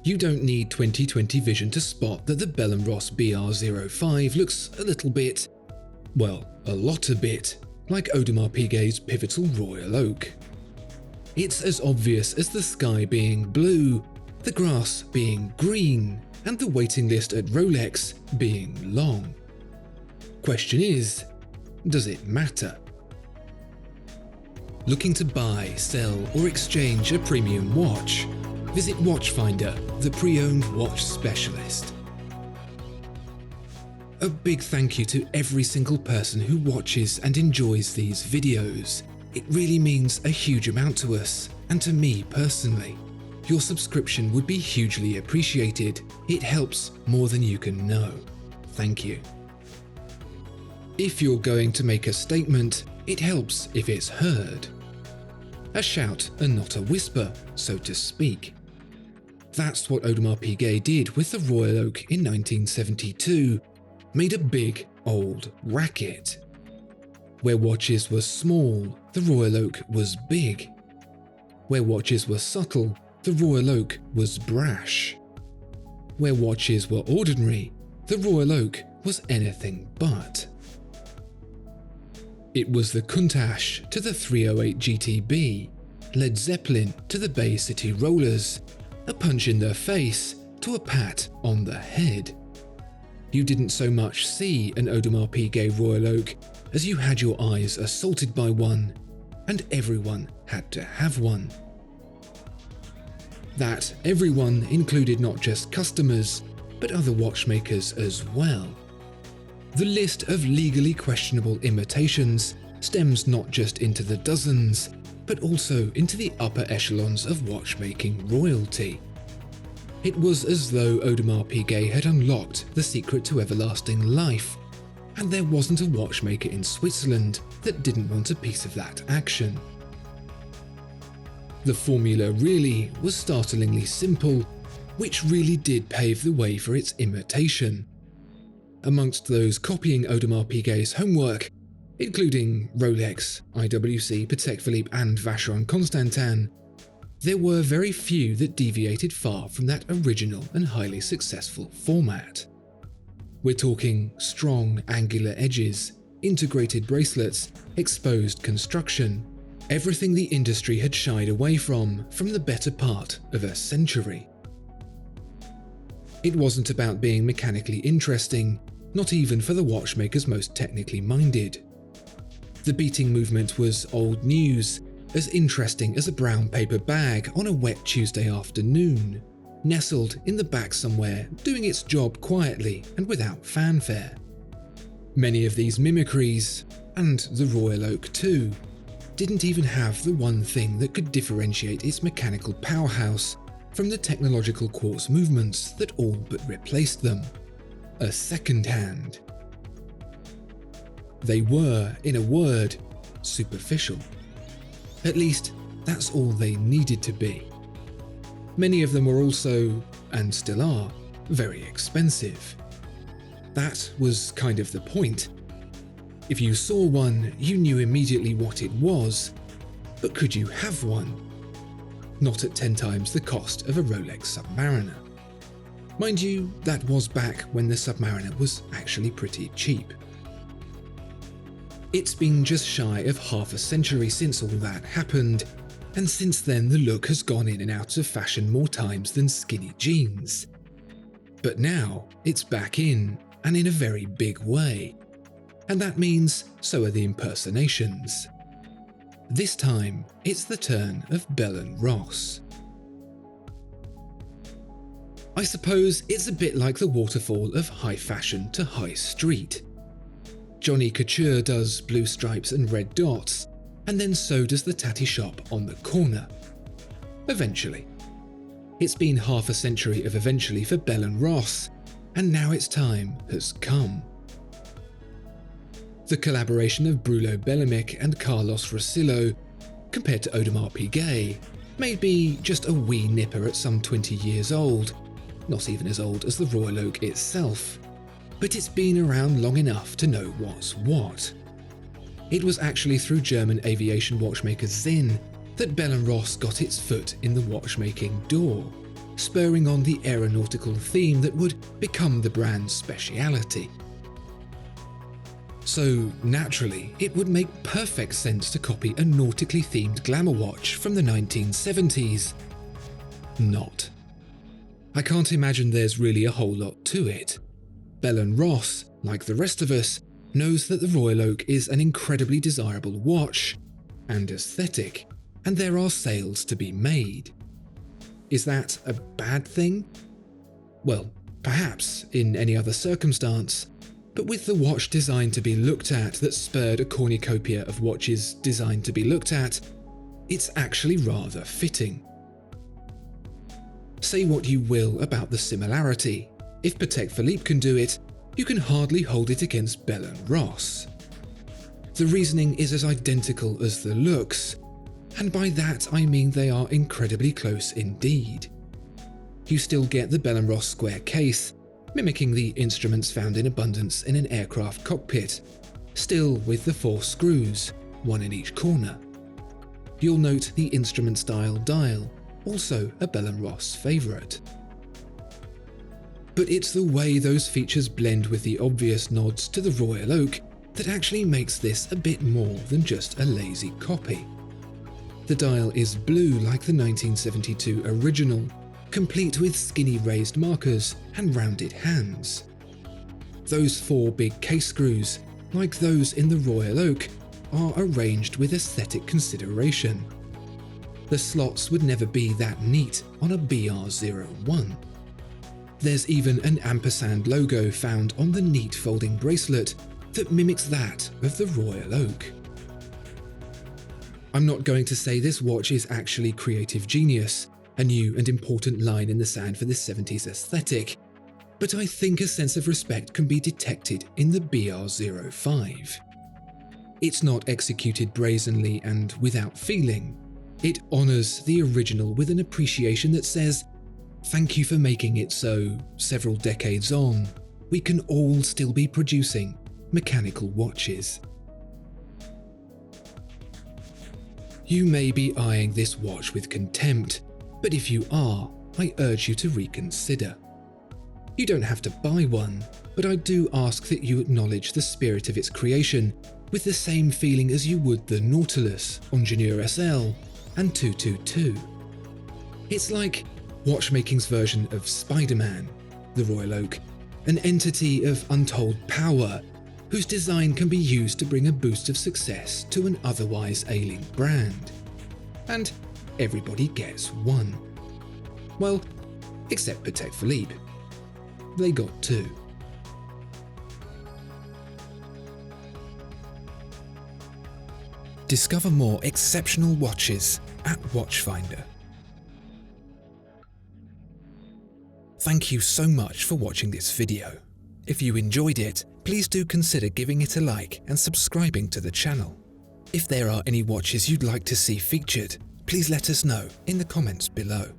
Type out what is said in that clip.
You don't need 20/20 vision to spot that the Bell & Ross BR05 looks a little bit, well, a lot a bit, like Audemars Piguet's pivotal Royal Oak. It's as obvious as the sky being blue, the grass being green, and the waiting list at Rolex being long. Question is, does it matter? Looking to buy, sell, or exchange a premium watch? Visit Watchfinder, the pre-owned watch specialist. A big thank you to every single person who watches and enjoys these videos. It really means a huge amount to us, and to me personally. Your subscription would be hugely appreciated. It helps more than you can know. Thank you. If you're going to make a statement, it helps if it's heard. A shout and not a whisper, so to speak. That's what Audemars Piguet did with the Royal Oak in 1972, made a big, old racket. Where watches were small, the Royal Oak was big. Where watches were subtle, the Royal Oak was brash. Where watches were ordinary, the Royal Oak was anything but. It was the Countach to the 308 GTB, Led Zeppelin to the Bay City Rollers, a punch in the face to a pat on the head. You didn't so much see an Audemars Piguet Royal Oak as you had your eyes assaulted by one, and everyone had to have one. That everyone included not just customers, but other watchmakers as well. The list of legally questionable imitations stems not just into the dozens, but also into the upper echelons of watchmaking royalty. It was as though Audemars Piguet had unlocked the secret to everlasting life, and there wasn't a watchmaker in Switzerland that didn't want a piece of that action. The formula really was startlingly simple, which really did pave the way for its imitation. Amongst those copying Audemars Piguet's homework, including Rolex, IWC, Patek Philippe and Vacheron Constantin, there were very few that deviated far from that original and highly successful format. We're talking strong angular edges, integrated bracelets, exposed construction, everything the industry had shied away from the better part of a century. It wasn't about being mechanically interesting, not even for the watchmakers most technically minded. The beating movement was old news, as interesting as a brown paper bag on a wet Tuesday afternoon, nestled in the back somewhere, doing its job quietly and without fanfare. Many of these mimicries, and the Royal Oak too, didn't even have the one thing that could differentiate its mechanical powerhouse from the technological quartz movements that all but replaced them: a second hand. They were, in a word, superficial. At least, that's all they needed to be. Many of them were also, and still are, very expensive. That was kind of the point. If you saw one, you knew immediately what it was, but could you have one? Not at 10 times the cost of a Rolex Submariner. Mind you, that was back when the Submariner was actually pretty cheap. It's been just shy of half a century since all that happened, and since then the look has gone in and out of fashion more times than skinny jeans. But now it's back in, and in a very big way. And that means so are the impersonations. This time, it's the turn of Bell & Ross. I suppose it's a bit like the waterfall of high fashion to high street. Johnny Couture does blue stripes and red dots, and then so does the tatty shop on the corner. Eventually. It's been half a century of eventually for Bell & Ross, and now its time has come. The collaboration of Bruno Bellamic and Carlos Rosillo, compared to Audemars Piguet, may be just a wee nipper at some 20 years old, not even as old as the Royal Oak itself. But it's been around long enough to know what's what. It was actually through German aviation watchmaker Sinn that Bell & Ross got its foot in the watchmaking door, spurring on the aeronautical theme that would become the brand's speciality. So, naturally, it would make perfect sense to copy a nautically themed glamour watch from the 1970s. Not. I can't imagine there's really a whole lot to it. Bell & Ross, like the rest of us, knows that the Royal Oak is an incredibly desirable watch and aesthetic, and there are sales to be made. Is that a bad thing? Well, perhaps in any other circumstance, but with the watch designed to be looked at that spurred a cornucopia of watches designed to be looked at, it's actually rather fitting. Say what you will about the similarity. If Patek Philippe can do it, you can hardly hold it against Bell & Ross. The reasoning is as identical as the looks, and by that I mean they are incredibly close indeed. You still get the Bell & Ross square case, mimicking the instruments found in abundance in an aircraft cockpit, still with the 4 screws, one in each corner. You'll note the instrument-style dial, also a Bell & Ross favourite. But it's the way those features blend with the obvious nods to the Royal Oak that actually makes this a bit more than just a lazy copy. The dial is blue like the 1972 original, complete with skinny raised markers and rounded hands. Those 4 big case screws, like those in the Royal Oak, are arranged with aesthetic consideration. The slots would never be that neat on a BR01. There's even an ampersand logo found on the neat folding bracelet that mimics that of the Royal Oak. I'm not going to say this watch is actually creative genius, a new and important line in the sand for the 70s aesthetic, but I think a sense of respect can be detected in the BR05. It's not executed brazenly and without feeling. It honours the original with an appreciation that says, "Thank you for making it so, several decades on, we can all still be producing mechanical watches." You may be eyeing this watch with contempt, but if you are, I urge you to reconsider. You don't have to buy one, but I do ask that you acknowledge the spirit of its creation with the same feeling as you would the Nautilus, Ingenieur SL, and 222. It's like watchmaking's version of Spider-Man, the Royal Oak, an entity of untold power whose design can be used to bring a boost of success to an otherwise ailing brand. And everybody gets one. Well, except Patek Philippe. They got 2. Discover more exceptional watches at Watchfinder. Thank you so much for watching this video. If you enjoyed it, please do consider giving it a like and subscribing to the channel. If there are any watches you'd like to see featured, please let us know in the comments below.